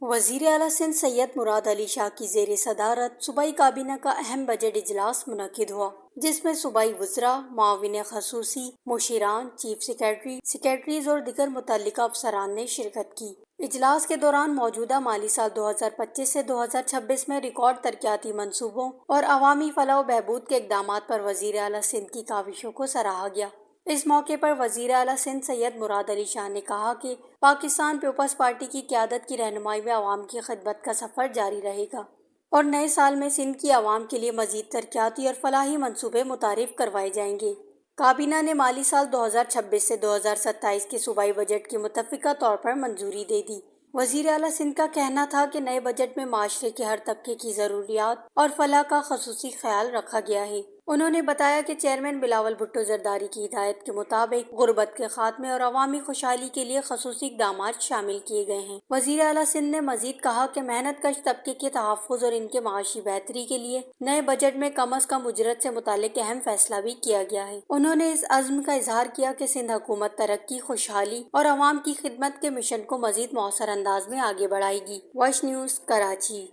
وزیر اعلیٰ سندھ سید مراد علی شاہ کی زیر صدارت صوبائی کابینہ کا اہم بجٹ اجلاس منعقد ہوا، جس میں صوبائی وزراء، معاون خصوصی، مشیران، چیف سیکریٹریز اور دیگر متعلقہ افسران نے شرکت کی۔ اجلاس کے دوران موجودہ مالی سال 2025 سے 2026 میں ریکارڈ ترقیاتی منصوبوں اور عوامی فلاح و بہبود کے اقدامات پر وزیر اعلیٰ سندھ کی کاوشوں کو سراہا گیا۔ اس موقع پر وزیر اعلیٰ سندھ سید مراد علی شاہ نے کہا کہ پاکستان پیپلز پارٹی کی قیادت کی رہنمائی میں عوام کی خدمت کا سفر جاری رہے گا اور نئے سال میں سندھ کی عوام کے لیے مزید ترقیاتی اور فلاحی منصوبے متعارف کروائے جائیں گے۔ کابینہ نے مالی سال 2026 سے 2027 کے صوبائی بجٹ کی متفقہ طور پر منظوری دے دی۔ وزیر اعلیٰ سندھ کا کہنا تھا کہ نئے بجٹ میں معاشرے کے ہر طبقے کی ضروریات اور فلاح کا خصوصی خیال رکھا گیا ہے۔ انہوں نے بتایا کہ چیئرمین بلاول بھٹو زرداری کی ہدایت کے مطابق غربت کے خاتمے اور عوامی خوشحالی کے لیے خصوصی اقدامات شامل کیے گئے ہیں۔ وزیر اعلیٰ سندھ نے مزید کہا کہ محنت کش طبقے کے تحفظ اور ان کے معاشی بہتری کے لیے نئے بجٹ میں کم از کم اجرت سے متعلق اہم فیصلہ بھی کیا گیا ہے۔ انہوں نے اس عزم کا اظہار کیا کہ سندھ حکومت ترقی، خوشحالی اور عوام کی خدمت کے مشن کو مزید مؤثر انداز میں آگے بڑھائے گی۔ Wash news, Karachi.